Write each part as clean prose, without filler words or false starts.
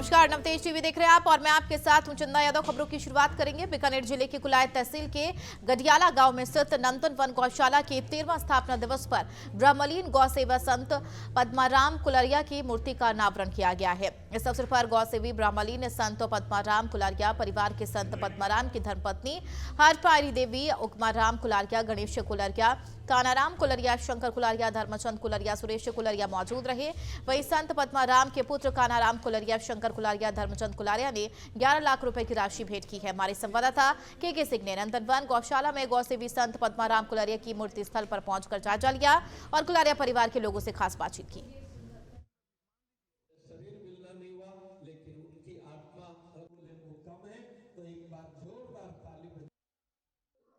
नमस्कार, नवतेज टीवी देख रहे हैं आप और मैं आपके साथ हूं चंदा यादव। खबरों की शुरुआत करेंगे बीकानेर जिले के कुलायत तहसील के गडियाला गांव में स्थित नंदन वन गौशाला के 13वां स्थापना दिवस पर ब्रह्मलीन गौ सेवा संत पद्माराम कुलरिया की मूर्ति का अनावरण किया गया है। इस अवसर पर गौसेवी ब्रह्मलीन संत पद्माराम कुलरिया परिवार के संत पद्माराम की धर्मपत्नी हरपारी देवी, उकमाराम कुलरिया, गणेश कुलरिया, कानाराम कुलरिया, शंकर कुलरिया, धर्मचंद कुलरिया, सुरेश कुलरिया मौजूद रहे। वहीं संत पद्माराम के पुत्र कानाराम कुलरिया, शंकर कुलरिया, धर्मचंद कुलरिया ने 11 लाख रुपए की राशि भेंट की है। हमारे संवाददाता के सिंह ने नंदन वन गौशाला में गौसेवी संत पद्माराम कुलरिया की मूर्ति स्थल पर पहुंचकर जायजा लिया और कुलरिया परिवार के लोगों से खास बातचीत की।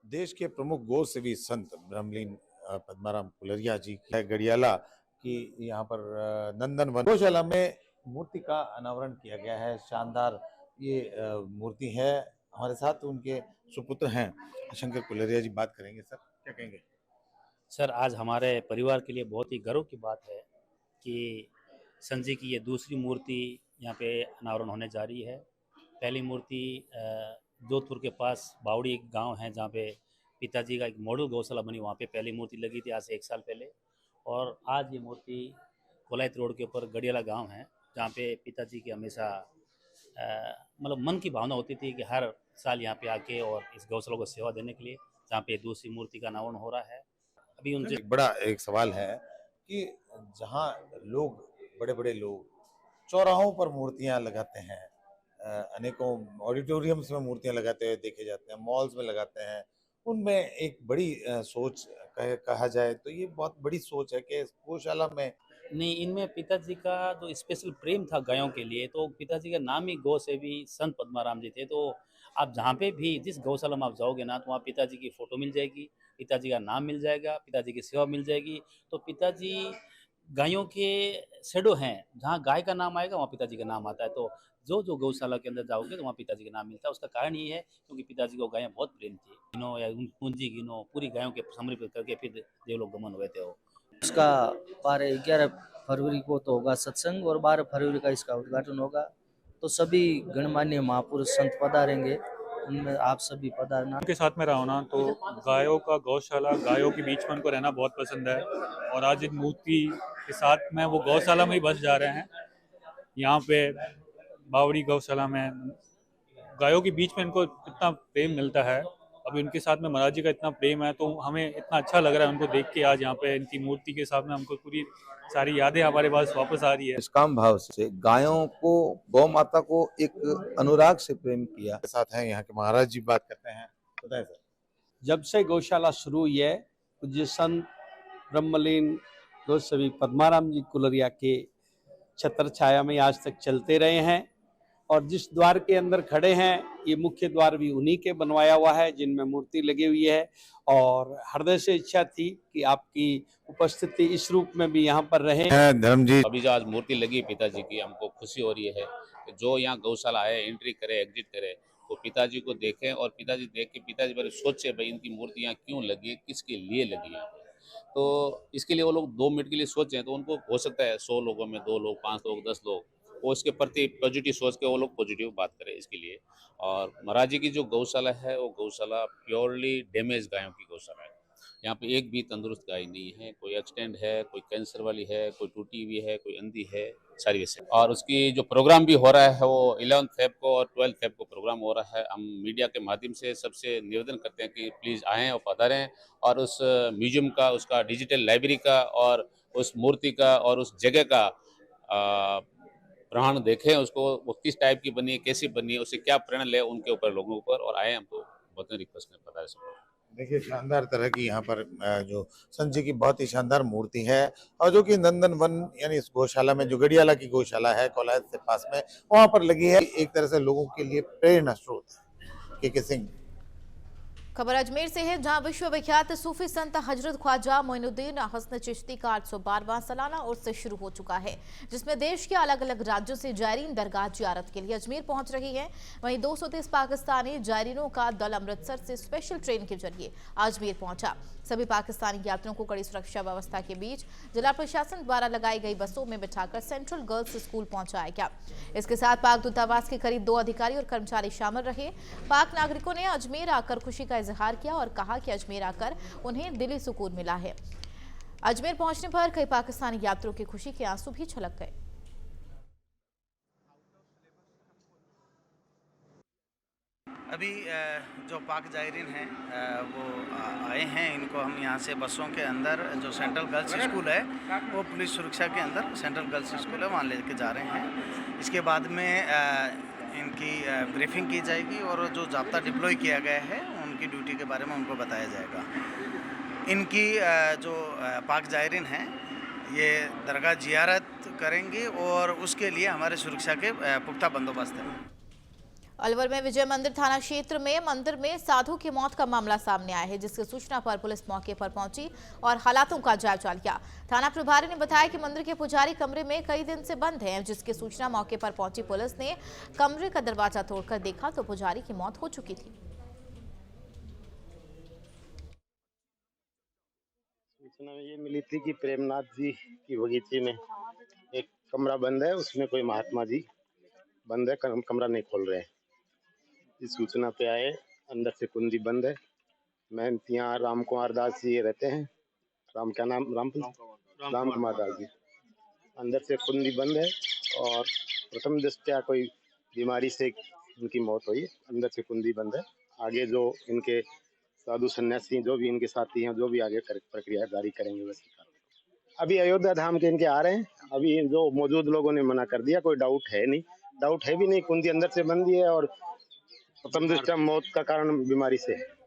देश के प्रमुख गौ सेवी संत ब्रह्मलीन पद्माराम कुलरिया जी है गडियाला की यहाँ पर नंदन वन गौशाला में मूर्ति का अनावरण किया गया है। शानदार ये मूर्ति है। हमारे साथ उनके सुपुत्र हैं शंकर कुलरिया जी, बात करेंगे। सर क्या कहेंगे? सर, आज हमारे परिवार के लिए बहुत ही गर्व की बात है कि संत जी की ये दूसरी मूर्ति यहाँ पे अनावरण होने जा रही है। पहली मूर्ति जोधपुर के पास बावड़ी एक गांव है जहाँ पे पिताजी का एक मॉडल गौशाला बनी, वहाँ पे पहली मूर्ति लगी थी आज से 1 साल पहले। और आज ये मूर्ति कोलायत रोड के ऊपर गडियाला गांव है जहाँ पे पिताजी की हमेशा मतलब मन की भावना होती थी कि हर साल यहाँ पे आके और इस गौशाला को सेवा देने के लिए, जहाँ पे दूसरी मूर्ति का अनावरण हो रहा है। अभी उनसे एक बड़ा एक सवाल है कि जहाँ लोग बड़े बड़े लोग चौराहों पर मूर्तियां लगाते हैं, अनेकों ऑडिटोरियम्स में मूर्तियां लगाते हुए देखे जाते हैं, मॉल्स में लगाते हैं, उनमें एक बड़ी सोच कहा जाए तो ये बहुत बड़ी सोच है कि गौशाला में नहीं, इनमें पिताजी का जो स्पेशल प्रेम था गायों के लिए, तो पिताजी का नाम ही गौ सेवी संत पद्माराम जी थे। तो आप जहाँ पे भी जिस गौशाला में आप जाओगे ना, तो वहाँ पिताजी की फोटो मिल जाएगी, पिताजी का नाम मिल जाएगा, पिताजी की सेवा मिल जाएगी। तो पिताजी गायों के शेडो हैं, जहाँ गाय का नाम आएगा वहाँ पिताजी का नाम आता है। तो जो गौशाला के अंदर जाओगे तो वहाँ पिताजी का नाम मिलता है। उसका कारण ये है क्योंकि पिताजी को गायें बहुत प्रेम थी। गिनो या पूंजी गिनो, पूरी गायों के समर्पित करके फिर देवलोक गमन हुए थे वो। उसका 11 फरवरी को तो होगा सत्संग और 12 फरवरी का इसका उद्घाटन होगा। तो सभी गणमान्य महापुरुष संत पधारेंगे, उनमें आप सभी पधारना। उनके साथ में रहो ना, तो गायों का गौशाला, गायों के बीच में उनको रहना बहुत पसंद है। और आज इन मूर्ति के साथ में वो गौशाला में ही बस जा रहे हैं। यहाँ पे बावड़ी गौशाला में गायों के बीच में इनको इतना प्रेम मिलता है। अभी उनके साथ में महाराज जी का इतना प्रेम है तो हमें इतना अच्छा लग रहा है उनको देख के। आज यहाँ पे इनकी मूर्ति के साथ में हमको पूरी सारी यादें हमारे पास वापस आ रही है। इस काम भाव से गायों को, गौ माता को एक अनुराग से प्रेम किया। साथ हैं यहाँ के महाराज जी, बात करते हैं। बताएं सर। जब से गौशाला शुरू हुई है, पूज्य संत ब्रह्मलीन गौसेवी पद्माराम जी कुलरिया के छत्र छाया में आज तक चलते रहे हैं। और जिस द्वार के अंदर खड़े हैं, ये मुख्य द्वार भी उन्हीं के बनवाया हुआ है जिनमें मूर्ति लगी हुई है। और हृदय से इच्छा थी कि आपकी उपस्थिति इस रूप में भी यहाँ पर रहे। धर्मजीत, अभी जो आज मूर्ति लगी पिताजी की, हमको खुशी हो रही है कि जो यहाँ गौशाला आए, एंट्री करे, एग्जिट करे, वो पिताजी को देखें और पिताजी देख के पिताजी पर सोचे भाई इनकी मूर्ति यहाँ क्यों लगी है, किसके लिए लगी है। तो इसके लिए वो लोग 2 मिनट के लिए सोचें तो उनको हो सकता है 100 लोगों में 2 लोग, 5 लोग, 10 लोग वो इसके प्रति पॉजिटिव सोच के वो लोग पॉजिटिव बात करें इसके लिए। और महाराज जी की जो गौशाला है वो गौशाला प्योरली डैमेज गायों की गौशाला है। यहाँ पे एक भी तंदुरुस्त गाय नहीं है, कोई एक्सीडेंट है, कोई कैंसर वाली है, कोई टूटी हुई है, कोई अंधी है, सारी वैसे। और उसकी जो प्रोग्राम भी हो रहा है वो 11 फेब को और 12 फेब को प्रोग्राम हो रहा है। हम मीडिया के माध्यम से सबसे निवेदन करते हैं कि प्लीज़ आएँ और पधारें और उस म्यूजियम का, उसका डिजिटल लाइब्रेरी का और उस मूर्ति का और उस जगह का प्राण देखें, उसको वो किस टाइप की बनी है, कैसी बनी है, उससे क्या प्रेरणा ले उनके ऊपर, लोगों ऊपर। और आए हम तो बहुत रिक्वेस्ट में पता है। देखिए शानदार तरह की यहाँ पर जो संत जी की बहुत ही शानदार मूर्ति है और जो कि नंदन वन यानी इस गौशाला में, जो गडियाला की गौशाला है कोलायत से पास में, वहाँ पर लगी है। एक तरह से लोगों के लिए प्रेरणा स्रोत है। के सिंह। खबर अजमेर से है, जहां विश्वविख्यात सूफी संत हजरत ख्वाजा मोइनुद्दीन हसन चिश्ती का 812वां सालाना उर्स शुरू हो चुका है, जिसमें देश के अलग अलग राज्यों से जायरीन दरगाह जियारत के लिए अजमेर पहुंच रही है। वहीं 230 पाकिस्तानी जायरीनों का दल अमृतसर से स्पेशल ट्रेन के जरिए अजमेर पहुंचा। सभी पाकिस्तानी यात्रियों को कड़ी सुरक्षा व्यवस्था के बीच जिला प्रशासन द्वारा लगाई गई बसों में बिठाकर सेंट्रल गर्ल्स स्कूल पहुंचाया गया। इसके साथ पाक दूतावास के करीब 2 अधिकारी और कर्मचारी शामिल रहे। पाक नागरिकों ने अजमेर आकर खुशी का इजहार किया और कहा कि अजमेर आकर उन्हें दिली सुकून मिला है। अजमेर पहुंचने पर कई पाकिस्तानी यात्रियों की खुशी के आंसू भी छलक गए। अभी जो पाक जायरीन हैं वो आए हैं, इनको हम यहाँ से बसों के अंदर जो सेंट्रल गर्ल्स स्कूल है वो पुलिस सुरक्षा के अंदर सेंट्रल गर्ल्स स्कूल है वहाँ लेके जा रहे हैं। इसके बाद में इनकी ब्रीफिंग की जाएगी और जो जाब्ता डिप्लॉय किया गया है उनकी ड्यूटी के बारे में उनको बताया जाएगा। इनकी जो पाक जायरीन हैं ये दरगाह जियारत करेंगे और उसके लिए हमारे सुरक्षा के पुख्ता बंदोबस्त है। अलवर में विजय मंदिर थाना क्षेत्र में मंदिर में साधु की मौत का मामला सामने आया है, जिसकी सूचना पर पुलिस मौके पर पहुंची और हालातों का जायजा लिया। थाना प्रभारी ने बताया कि मंदिर के पुजारी कमरे में कई दिन से बंद हैं, जिसकी सूचना मौके पर पहुंची पुलिस ने कमरे का दरवाजा तोड़कर देखा तो पुजारी की मौत हो चुकी थी। सूचना ये मिली थी कि प्रेमनाथ जी की बगीचे में एक कमरा बंद है, उसमें कोई महात्मा जी बंद है, कमरा नहीं खोल रहे हैं। इस सूचना पे आए, अंदर से कुंडी बंद है। मैं यहाँ राम कुमार दास जी रहते हैं, राम क्या नाम, राम कुमार दास जी। अंदर से कुंडी बंद है और प्रथम दृष्टया कोई बीमारी से उनकी मौत हुई। अंदर से कुंडी बंद है। आगे जो इनके साधु सन्यासी जो भी इनके साथी हैं जो भी आगे प्रक्रिया जारी करेंगे वैसे। अभी अयोध्या धाम के इनके आ रहे हैं। अभी जो मौजूद लोगों ने मना कर दिया, कोई डाउट है नहीं, डाउट है भी नहीं। कुंडी अंदर से बंद है और प्रथम दृष्टया मौत का कारण बीमारी से है।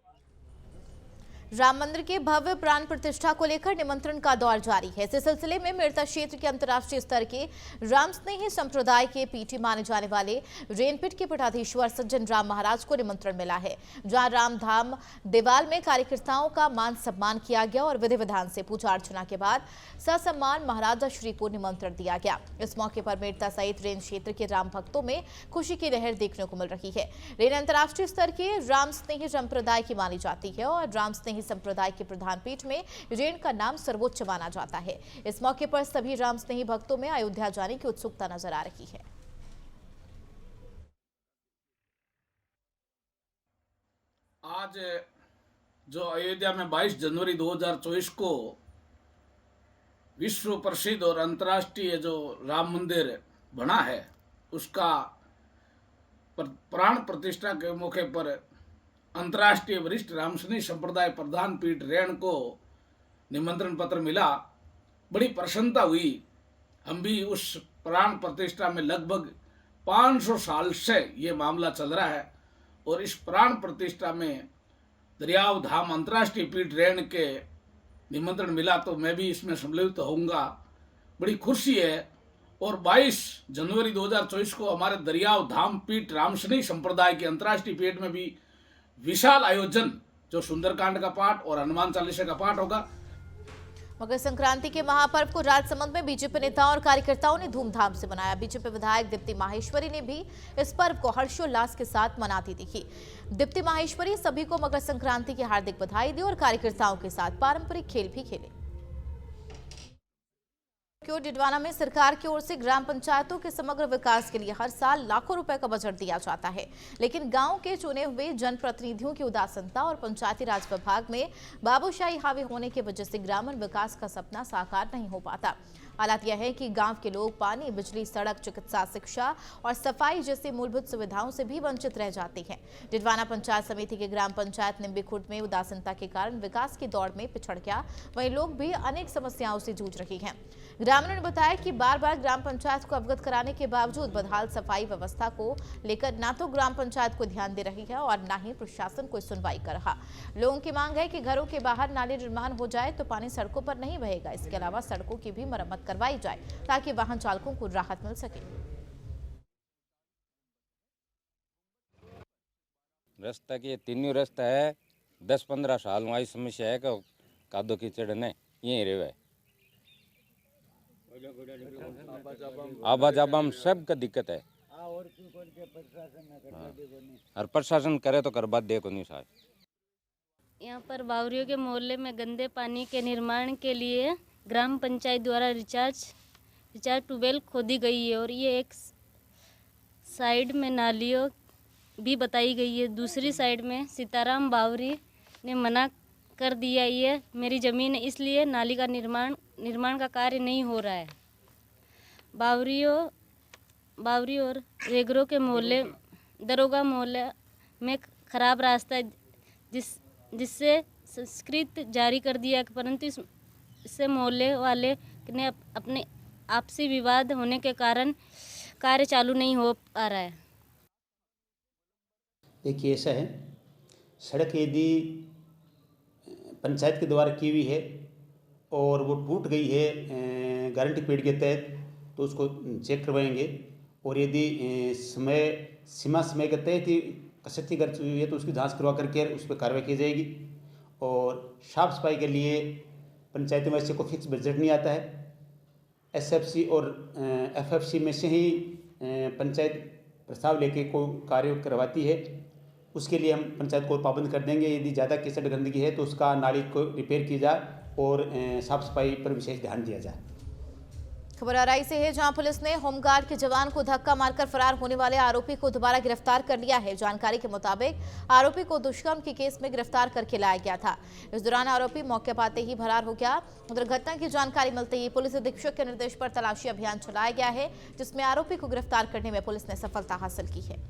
राम मंदिर के भव्य प्राण प्रतिष्ठा को लेकर निमंत्रण का दौर जारी है। इस सिलसिले में मेरता क्षेत्र के अंतर्राष्ट्रीय स्तर के राम स्नेही संप्रदाय के पीठी माने जाने वाले रेनपीठ के पीठाधीश्वर सज्जन राम महाराज को निमंत्रण मिला है, जहां राम धाम देवाल में कार्यकर्ताओं का मान सम्मान किया गया और विधि विधान से पूजा अर्चना के बाद ससम्मान महाराजा श्री को निमंत्रण दिया गया। इस मौके पर मेरता सहित रेन क्षेत्र के राम भक्तों में खुशी की लहर देखने को मिल रही है। रेन अंतर्राष्ट्रीय स्तर के राम स्नेही संप्रदाय की मानी जाती है और राम स्नेही संप्रदाय के प्रधान पीठ में रेन का नाम सर्वोच्च माना जाता है। इस मौके पर सभी राम स्नेही भक्तों में अयोध्या जाने की उत्सुकता नजर आ रही है। आज जो अयोध्या में 22 जनवरी 2024 को विश्व प्रसिद्ध और अंतर्राष्ट्रीय जो राम मंदिर बना है, उसका प्राण प्रतिष्ठा के मौके पर अंतर्राष्ट्रीय वरिष्ठ रामस्नेही संप्रदाय प्रधान पीठ रेन को निमंत्रण पत्र मिला। बड़ी प्रसन्नता हुई। हम भी उस प्राण प्रतिष्ठा में लगभग 500 साल से ये मामला चल रहा है और इस प्राण प्रतिष्ठा में दरियाव धाम अंतर्राष्ट्रीय पीठ रेन के निमंत्रण मिला तो मैं भी इसमें सम्मिलित होऊंगा। बड़ी खुशी है। और 22 जनवरी 2024 को हमारे दरियाव धाम पीठ रामस्नेही संप्रदाय के अंतर्राष्ट्रीय पीठ में भी विशाल आयोजन जो सुंदरकांड का पाठ और हनुमान चालीसा का पाठ होगा। मकर संक्रांति के महापर्व को राजसमंद में बीजेपी नेताओं और कार्यकर्ताओं ने धूमधाम से मनाया। बीजेपी विधायक दीप्ति माहेश्वरी ने भी इस पर्व को हर्षोल्लास के साथ मनाती दिखी। दीप्ति माहेश्वरी सभी को मकर संक्रांति की हार्दिक बधाई दी और कार्यकर्ताओं के साथ पारंपरिक खेल भी खेले। डिडवाना में सरकार की ओर से ग्राम पंचायतों के समग्र विकास के लिए हर साल लाखों रुपए का बजट दिया जाता है, लेकिन गांव के चुने हुए जनप्रतिनिधियों की उदासीनता और पंचायती राज विभाग में बाबूशाही हावी होने की वजह से ग्रामीण विकास का सपना साकार नहीं हो पाता। हालात यह है कि गांव के लोग पानी, बिजली, सड़क, चिकित्सा, शिक्षा और सफाई जैसी मूलभूत सुविधाओं से भी वंचित रह जाते हैं। डिडवाना पंचायत समिति के ग्राम पंचायत निम्बी खुर्द में उदासीनता के कारण विकास की दौड़ में पिछड़ गया। वहीं लोग भी अनेक समस्याओं से जूझ रहे हैं। ग्रामीणों ने बताया कि बार बार ग्राम पंचायत को अवगत कराने के बावजूद बदहाल सफाई व्यवस्था को लेकर न तो ग्राम पंचायत को ध्यान दे रही है और न ही प्रशासन कोई सुनवाई कर रहा। लोगों की मांग है कि घरों के बाहर नाले निर्माण हो जाए तो पानी सड़कों पर नहीं बहेगा। इसके अलावा सड़कों की भी मरम्मत करवाई जाए ताकि वाहन चालकों को राहत मिल सके। रास्ता के तीनों रास्ता है, 10-15 साल में आई समस्या है कि कादो कीचड़ ने यहीं रहे आवाजाबा में सब का दिक्कत है और प्रशासन करे तो कर बात देखो नहीं साहब। यहाँ पर बावरियों के मोहल्ले में गंदे पानी के निर्माण के लिए ग्राम पंचायत द्वारा रिचार्ज ट्यूबवेल खोदी गई है और ये एक साइड में नालियों भी बताई गई है। दूसरी साइड में सीताराम बावरी ने मना कर दिया ये मेरी ज़मीन है, इसलिए नाली का निर्माण का कार्य नहीं हो रहा है। बावरी और रेगरों के मोहल्ले दरोगा मोहल्ले में खराब रास्ता है जिससे संस्कृत जारी कर दिया, परंतु इससे मोहल्ले वाले ने अपने आपसी विवाद होने के कारण कार्य चालू नहीं हो पा रहा है। एक ऐसा है, सड़क यदि पंचायत के द्वारा की हुई है और वो टूट गई है गारंटी पीरियड के तहत, तो उसको चेक करवाएंगे और यदि समय के तहत ही कसरती कर चुकी है तो उसकी जांच करवा करके उस पर कार्रवाई की जाएगी। और साफ सफाई के लिए पंचायती में से कोई फिक्स बजट नहीं आता है, SFC और FFC में से ही पंचायत प्रस्ताव लेके कोई कार्य करवाती है। उसके लिए हम पंचायत को पाबंद कर देंगे। यदि ज़्यादा कीचड़ गंदगी है तो उसका नाली को रिपेयर की जाए और साफ सफाई पर विशेष ध्यान दिया जाए। खबर आरआई से है, जहां पुलिस ने होमगार्ड के जवान को धक्का मारकर फरार होने वाले आरोपी को दोबारा गिरफ्तार कर लिया है। जानकारी के मुताबिक आरोपी को दुष्कर्म के केस में गिरफ्तार करके लाया गया था। इस दौरान आरोपी मौके पाते ही फरार हो गया। उधर घटना की जानकारी मिलते ही पुलिस अधीक्षक के निर्देश पर तलाशी अभियान चलाया गया है, जिसमें आरोपी को गिरफ्तार करने में पुलिस ने सफलता हासिल की है।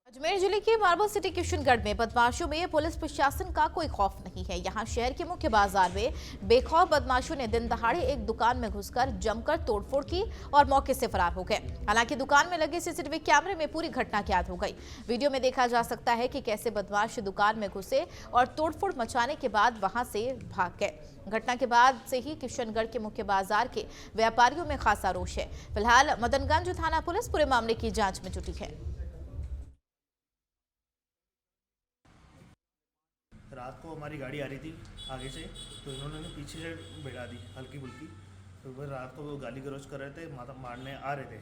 अजमेर जिले के मार्बल सिटी किशनगढ़ में बदमाशों में पुलिस प्रशासन का कोई खौफ नहीं है। यहां शहर के मुख्य बाजार में बेखौफ बदमाशों ने दिन दहाड़े एक दुकान में घुसकर जमकर तोड़फोड़ की और मौके से फरार हो गए। हालांकि दुकान में लगे सीसीटीवी कैमरे में पूरी घटना कैद हो गई। वीडियो में देखा जा सकता है कि कैसे बदमाश दुकान में घुसे और तोड़फोड़ मचाने के बाद वहां से भाग गए। घटना के बाद से ही किशनगढ़ के मुख्य बाजार के व्यापारियों में खासा रोष है। फिलहाल मदनगंज थाना पुलिस पूरे मामले की जांच में जुटी है। रात को हमारी गाड़ी आ रही थी आगे से, तो इन्होंने पीछे से भिड़ा दी हल्की फुल्की। तो फिर रात को वो गाली गलौज कर रहे थे, मारने आ रहे थे,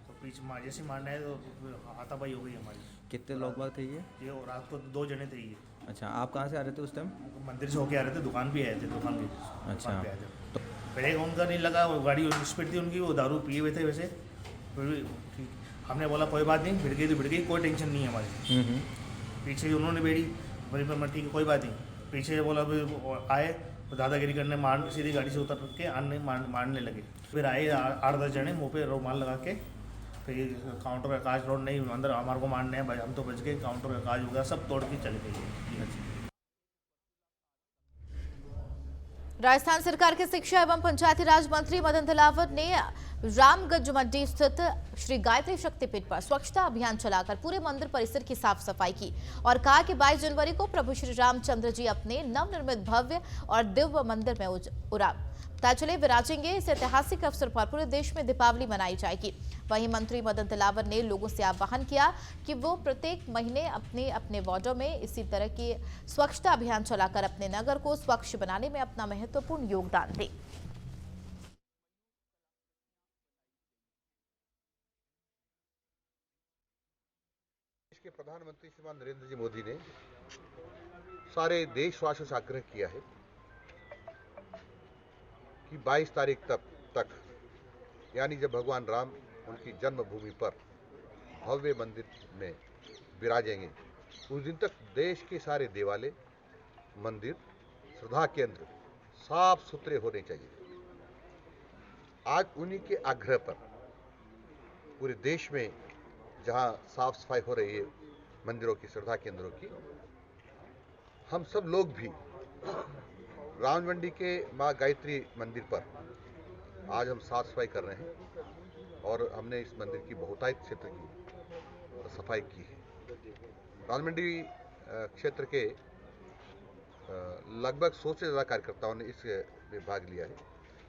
तो पीछे जैसे मारने आए तो हाथापाई हो गई हमारी। कितने लोग बाग थे ये? रात को 2 जने थे ये। अच्छा, आप कहाँ से आ रहे थे उस टाइम? मंदिर से होके आ रहे थे, दुकान भी आए थे, दुकान पे। अच्छा, आए थे। ब्रेक उनका नहीं लगा, वो गाड़ी स्पीड थी उनकी, वो दारू पिए हुए थे वैसे। फिर भी हमने बोला कोई बात नहीं, भिड़ गई तो भिड़ गई, कोई टेंशन नहीं है हमारी। पीछे उन्होंने बेड़ी वहीं पर, ठीक है कोई बात नहीं। पीछे बोला आए तो दादागिरी करने, सीधी गाड़ी से उतर के मारने लगे। फिर आए 8-10 जने मुँह पे रुमाल लगा के, फिर काउंटर का कांच तोड़, नहीं अंदर हमारे को मारने हैं भाई, हम तो बच गए, काउंटर का कांच वगैरह सब तोड़ के चले गए। राजस्थान सरकार के शिक्षा एवं पंचायती राज मंत्री मदन दिलावर ने रामगंज मंडी स्थित श्री गायत्री शक्तिपीठ पर स्वच्छता अभियान चलाकर पूरे मंदिर परिसर की साफ सफाई की और कहा कि 22 जनवरी को प्रभु श्री रामचंद्र जी अपने नवनिर्मित भव्य और दिव्य मंदिर में ताजले विराजेंगे। इस ऐतिहासिक अवसर पर पूरे देश में दीपावली मनाई जाएगी। वहीं मंत्री मदन दिलावर ने लोगों से आह्वान किया कि वो प्रत्येक महीने अपने अपने वार्डों में इसी तरह के स्वच्छता अभियान चलाकर अपने नगर को स्वच्छ बनाने में अपना महत्वपूर्ण योगदान दें। देश के प्रधानमंत्री श्रीमान नरेंद्र जी मोदी ने सारे देशवासियों से आग्रह किया है कि 22 तारीख तक यानी जब भगवान राम उनकी जन्मभूमि पर भव्य मंदिर में विराजेंगे, उस दिन तक देश के सारे देवालय, मंदिर, श्रद्धा केंद्र साफ सुथरे होने चाहिए। आज उन्हीं के आग्रह पर पूरे देश में जहाँ साफ सफाई हो रही है मंदिरों की, श्रद्धा केंद्रों की, हम सब लोग भी रामचंडी के माँ गायत्री मंदिर पर आज हम साफ सफाई कर रहे हैं और हमने इस मंदिर की बहुतायत क्षेत्र की सफाई की है। रामचंडी क्षेत्र के लगभग 100 से ज़्यादा कार्यकर्ताओं ने इसमें भाग लिया है।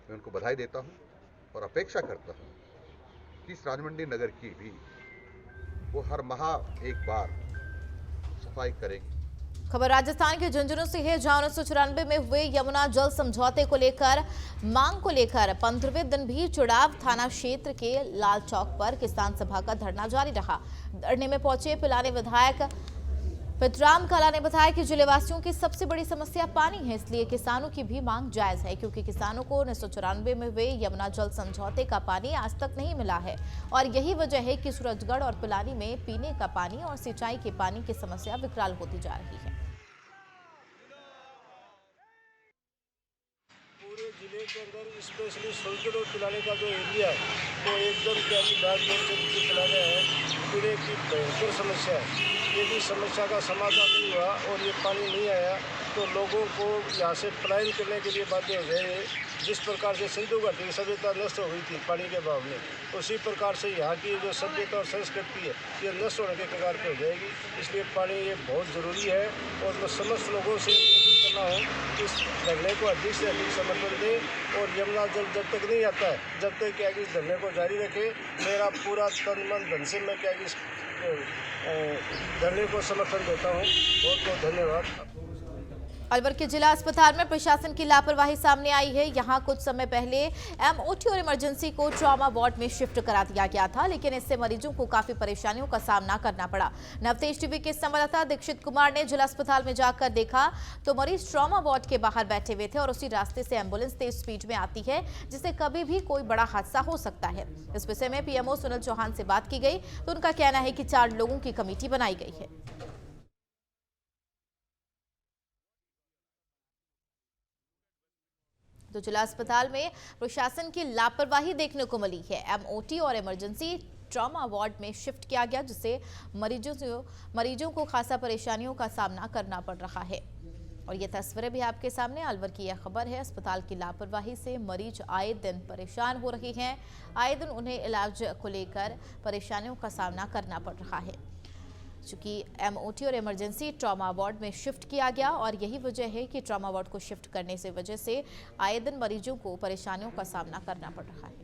मैं उनको बधाई देता हूं और अपेक्षा करता हूं कि इस राजमंडी नगर की भी वो हर माह एक बार सफाई करेंगे। खबर राजस्थान के झुंझुनू से है, जहां 1994 में हुए यमुना जल समझौते को लेकर मांग को लेकर 15वें दिन भी चुड़ाव थाना क्षेत्र के लाल चौक पर किसान सभा का धरना जारी रहा। धरने में पहुंचे पिलानी विधायक पितराम काला ने बताया कि जिलेवासियों की सबसे बड़ी समस्या पानी है, इसलिए किसानों की भी मांग जायज है, क्योंकि किसानों को 1994 में हुए यमुना जल समझौते का पानी आज तक नहीं मिला है और यही वजह है कि सूरजगढ़ और पिलानी में पीने का पानी और सिंचाई के पानी की समस्या विकराल होती जा रही है। पूरे जिले के अंदर स्पेशली सूरजगढ़ और पिलानी का जो एरिया है वो एकदम क्या कि डाक पिलाने है, पीने की भयंकर समस्या है। यदि समस्या का समाधान नहीं हुआ और ये पानी नहीं आया तो लोगों को यहाँ से पलायन करने के लिए बाध्य हो जाएंगे। जिस प्रकार से सिंधु घाटी की सभ्यता नष्ट हो गई थी पानी के अभाव में, उसी प्रकार से यहाँ की जो सभ्यता और संस्कृति है ये नष्ट होने के कगार पर हो जाएगी। इसलिए पानी ये बहुत ज़रूरी है और मैं समस्त लोगों से निवेदन करना हूँ कि इस धरने को अधिक से अधिक समर्थन दें और यमुना जल जब तक नहीं आता है जब तक क्या कि इस धरने को जारी रखें। मेरा पूरा तन मन धन से मैं क्या कि इस धरने को समर्थन देता हूँ। बहुत बहुत धन्यवाद। अलवर के जिला अस्पताल में प्रशासन की लापरवाही सामने आई है। यहां कुछ समय पहले एमओटी और इमरजेंसी को ट्रॉमा वार्ड में शिफ्ट करा दिया गया था, लेकिन इससे मरीजों को काफी परेशानियों का सामना करना पड़ा। नवतेज टीवी के संवाददाता दीक्षित कुमार ने जिला अस्पताल में जाकर देखा तो मरीज ट्रॉमा वार्ड के बाहर बैठे हुए थे और उसी रास्ते से एम्बुलेंस तेज स्पीड में आती है, जिससे कभी भी कोई बड़ा हादसा हो सकता है। इस विषय में पीएमओ सुनील चौहान से बात की गई तो उनका कहना है कि 4 लोगों की कमेटी बनाई गई है। तो जिला अस्पताल में प्रशासन की लापरवाही देखने को मिली है। एमओटी और इमरजेंसी ट्रॉमा वार्ड में शिफ्ट किया गया, जिससे मरीजों को खासा परेशानियों का सामना करना पड़ रहा है। और ये तस्वीरें भी आपके सामने अलवर की यह खबर है। अस्पताल की लापरवाही से मरीज आए दिन परेशान हो रहे हैं। आए दिन उन्हें इलाज को लेकर परेशानियों का सामना करना पड़ रहा है। चूंकि एमओटी और इमरजेंसी ट्रॉमा वार्ड में शिफ्ट किया गया और यही वजह है कि ट्रॉमा वार्ड को शिफ्ट करने से वजह से आए दिन मरीजों को परेशानियों का सामना करना पड़ रहा है।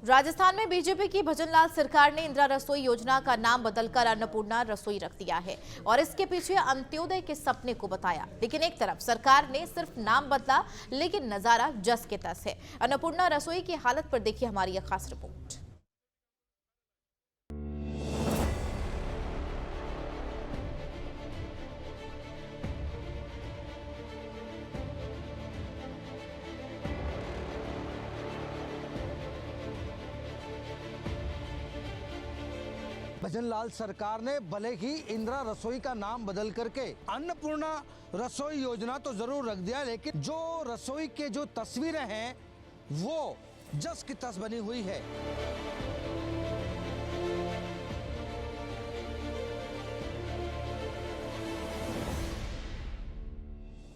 राजस्थान में बीजेपी की भजनलाल सरकार ने इंदिरा रसोई योजना का नाम बदलकर अन्नपूर्णा रसोई रख दिया है और इसके पीछे अंत्योदय के सपने को बताया। लेकिन एक तरफ सरकार ने सिर्फ नाम बदला, लेकिन नजारा जस के तस है। अन्नपूर्णा रसोई की हालत पर देखिए हमारी यह खास रिपोर्ट। भजनलाल सरकार ने भले ही इंदिरा रसोई का नाम बदल करके अन्नपूर्णा रसोई योजना तो जरूर रख दिया, लेकिन जो रसोई के जो तस्वीरें हैं वो जस की तस बनी हुई है।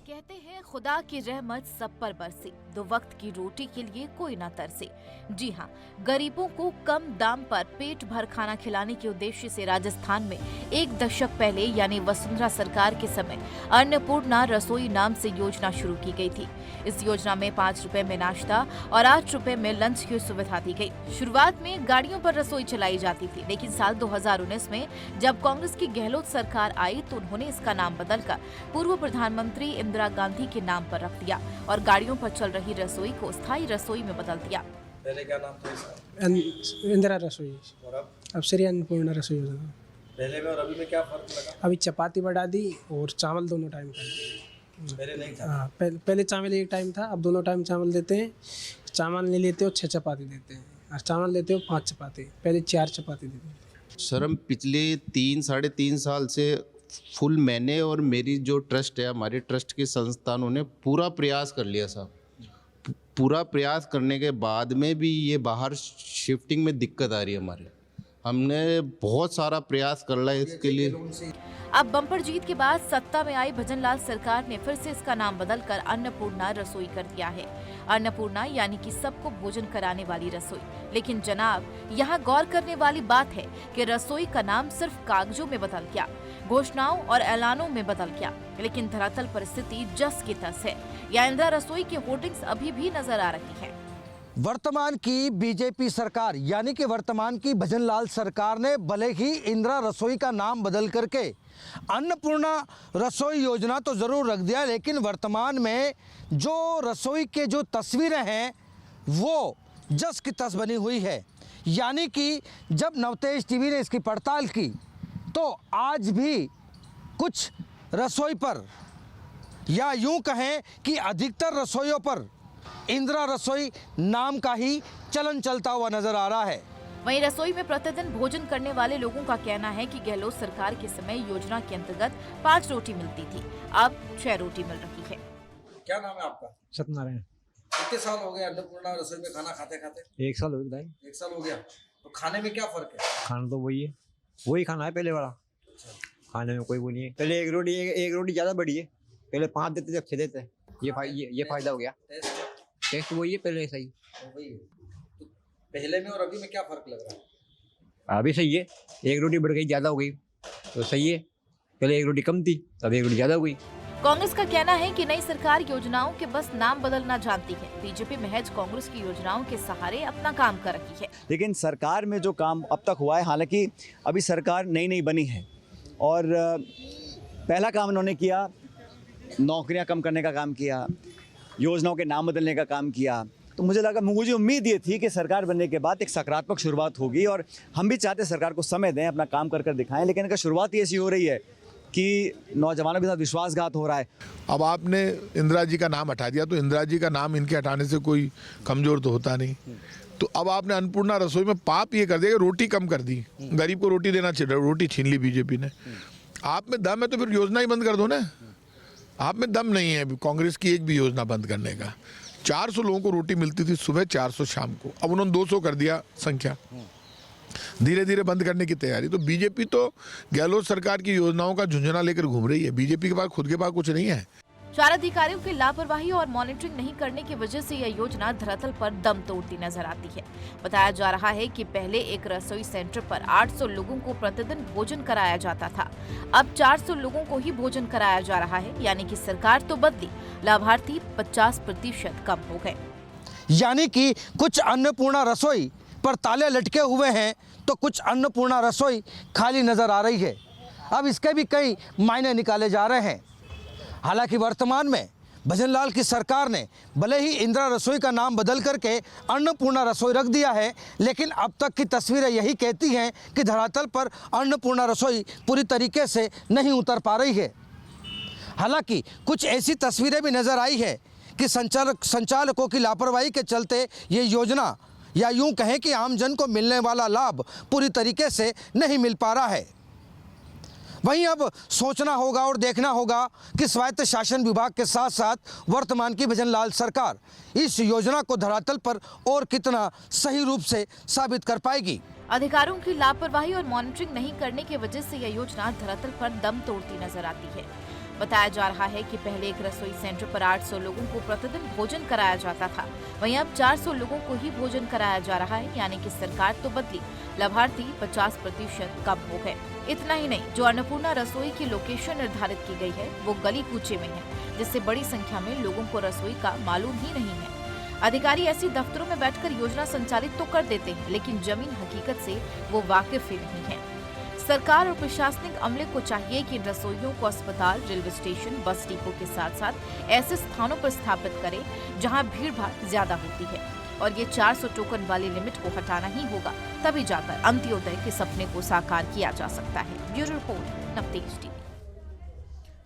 कहते हैं खुदा की रहमत सब पर बरसे, दो वक्त की रोटी के लिए कोई ना तरसे। जी हाँ, गरीबों को कम दाम पर पेट भर खाना खिलाने के उद्देश्य से राजस्थान में 1 दशक पहले यानी वसुंधरा सरकार के समय अन्नपूर्णा रसोई नाम से योजना शुरू की गई थी। इस योजना में 5 रुपए में नाश्ता और 8 रुपए में लंच की सुविधा दी गई। शुरुआत में गाड़ियों पर रसोई चलाई जाती थी, लेकिन साल 2019 में जब कांग्रेस की गहलोत सरकार आई तो उन्होंने इसका नाम बदलकर पूर्व प्रधानमंत्री इंदिरा गांधी के नाम पर रख दिया और गाड़ियों पर चल रही रसोई को स्थायी रसोई में बदल दिया। पहले क्या नाम था इसका? इंदिरा रसोई, और अब श्री अन्नपूर्णा रसोई योजना। पहले में और अभी में क्या फर्क लगा? अभी चपाती बढ़ा दी और चावल दोनों टाइम का। पहले नहीं था। हाँ, पहले चावल एक टाइम था, अब दोनों टाइम चावल देते हैं। चावल नहीं लेते हो 6 चपाती देते हैं और चावल लेते हो 5 चपाती, पहले 4 चपाती देते हैं। सर हम पिछले 3-3.5 साल से फुल मैंने और मेरी जो ट्रस्ट है, हमारे ट्रस्ट के संस्थानों ने पूरा प्रयास कर लिया साहब, पूरा प्रयास करने के बाद में भी ये बाहर शिफ्टिंग में दिक्कत आ रही है हमारे। हमने बहुत सारा प्रयास कर रहा है इसके लिए। अब बम्पर जीत के बाद सत्ता में आई भजनलाल सरकार ने फिर से इसका नाम बदलकर अन्नपूर्णा रसोई कर दिया है। अन्नपूर्णा यानी कि सबको भोजन कराने वाली रसोई। लेकिन जनाब, यहाँ गौर करने वाली बात है कि रसोई का नाम सिर्फ कागजों में बदल गया, घोषणाओं और ऐलानों में बदल गया, लेकिन धरातल पर स्थिति जस की तस है। या इंदिरा रसोई की होर्डिंग्स अभी भी नजर आ रही है। वर्तमान की बीजेपी सरकार यानी कि वर्तमान की भजनलाल सरकार ने भले ही इंदिरा रसोई का नाम बदल करके अन्नपूर्णा रसोई योजना तो जरूर रख दिया, लेकिन वर्तमान में जो रसोई के जो तस्वीरें हैं वो जस की तस बनी हुई है। यानी कि जब नवतेज टीवी ने इसकी पड़ताल की तो आज भी कुछ रसोई पर, या यूं कहें कि अधिकतर रसोइयों पर इंदिरा रसोई नाम का ही चलन चलता हुआ नजर आ रहा है। वहीं रसोई में प्रतिदिन भोजन करने वाले लोगों का कहना है कि गहलोत सरकार के समय योजना के अंतर्गत 5 रोटी मिलती थी, अब 6 रोटी मिल रही है। क्या नाम है आपका? सत्यनारायण। कितने साल हो गए अन्नपूर्णा रसोई में खाना खाते खाते? 1 साल हो गया। 1 साल हो गया। तो खाने में क्या फर्क है? खाना तो वही है, वही खाना है पहले वाला। खाने में कोई वो नहीं है। पहले एक रोटी ज्यादा बड़ी है, पहले 5 देते थे, 6 देते। ये फायदा हो गया। टेस्ट वही है, पहले सही। तो पहले में और अभी में क्या फर्क लग रहा है? अभी सही है, 1 रोटी बढ़ गई, ज्यादा हो गई तो सही है। पहले 1 रोटी कम थी, अब 1 रोटी ज्यादा हो गई। कांग्रेस का कहना है कि नई सरकार योजनाओं के बस नाम बदलना जानती है। बीजेपी महज कांग्रेस की योजनाओं के सहारे अपना काम कर रही है। लेकिन सरकार में जो काम अब तक हुआ है, हालांकि अभी सरकार नई बनी है और पहला काम उन्होंने किया, नौकरियां कम करने का काम किया, योजनाओं के नाम बदलने का काम किया। तो मुझे उम्मीद ये थी कि सरकार बनने के बाद एक सकारात्मक शुरुआत होगी और हम भी चाहते सरकार को समय दें, अपना काम कर दिखाएं। लेकिन इनका शुरुआत ही ऐसी हो रही है कि नौजवानों के साथ विश्वासघात हो रहा है। अब आपने इंदिरा जी का नाम हटा दिया तो इंदिरा जी का नाम इनके हटाने से कोई कमजोर तो होता नहीं। तो अब आपने अन्नपूर्णा रसोई में पाप ये कर दिया कि रोटी कम कर दी, गरीब को रोटी देना चाहिए, रोटी छीन ली बीजेपी ने। आप में दम है तो फिर योजना ही बंद कर दो ना। आप में दम नहीं है कांग्रेस की एक भी योजना बंद करने का। 400 लोगों को रोटी मिलती थी सुबह, 400 शाम को, अब उन्होंने 200 कर दिया संख्या। धीरे धीरे बंद करने की तैयारी। तो बीजेपी तो गहलोत सरकार की योजनाओं का झुंझुना लेकर घूम रही है। बीजेपी के पास खुद के पास कुछ नहीं है। 4 अधिकारियों की लापरवाही और मॉनिटरिंग नहीं करने की वजह से यह योजना धरातल पर दम तोड़ती नजर आती है। बताया जा रहा है कि पहले एक रसोई सेंटर पर 800 लोगों को प्रतिदिन भोजन कराया जाता था, अब 400 लोगों को ही भोजन कराया जा रहा है। यानी कि सरकार तो बदली, लाभार्थी 50% कम हो गए। यानी कि कुछ अन्नपूर्णा रसोई पर ताले लटके हुए हैं तो कुछ अन्नपूर्णा रसोई खाली नजर आ रही है। अब इसके भी कई मायने निकाले जा रहे हैं। हालांकि वर्तमान में भजनलाल की सरकार ने भले ही इंदिरा रसोई का नाम बदल करके अन्नपूर्णा रसोई रख दिया है, लेकिन अब तक की तस्वीरें यही कहती हैं कि धरातल पर अन्नपूर्णा रसोई पूरी तरीके से नहीं उतर पा रही है। हालांकि कुछ ऐसी तस्वीरें भी नजर आई है कि संचालकों की लापरवाही के चलते ये योजना, या यूं कहें कि आमजन को मिलने वाला लाभ पूरी तरीके से नहीं मिल पा रहा है। वहीं अब सोचना होगा और देखना होगा कि स्वायत्त शासन विभाग के साथ साथ वर्तमान की भजनलाल सरकार इस योजना को धरातल पर और कितना सही रूप से साबित कर पाएगी। अधिकारियों की लापरवाही और मॉनिटरिंग नहीं करने की वजह से यह योजना धरातल पर दम तोड़ती नजर आती है। बताया जा रहा है कि पहले एक रसोई सेंटर पर 800 लोगों को प्रतिदिन भोजन कराया जाता था, वहीं अब 400 लोगों को ही भोजन कराया जा रहा है। यानी कि सरकार तो बदली, लाभार्थी 50% कम हो गए। इतना ही नहीं, जो अन्नपूर्णा रसोई की लोकेशन निर्धारित की गई है वो गली कूचे में है, जिससे बड़ी संख्या में लोगों को रसोई का मालूम ही नहीं है। अधिकारी ऐसी दफ्तरों में बैठकर योजना संचालित तो कर देते हैं, लेकिन जमीन हकीकत से वो वाकिफ ही नहीं है। सरकार और प्रशासनिक अमले को चाहिए कि इन रसोइयों को अस्पताल, रेलवे स्टेशन, बस डिपो के साथ साथ ऐसे स्थानों पर स्थापित करें जहां भीड़-भाड़ ज्यादा होती है, और ये 400 टोकन वाली लिमिट को हटाना ही होगा, तभी जाकर अंत्योदय के सपने को साकार किया जा सकता है। Bureau report, Navtej TV.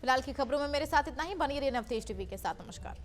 फिलहाल की खबरों में मेरे साथ इतना ही। बनी रहिए नवतेज टीवी के साथ। नमस्कार।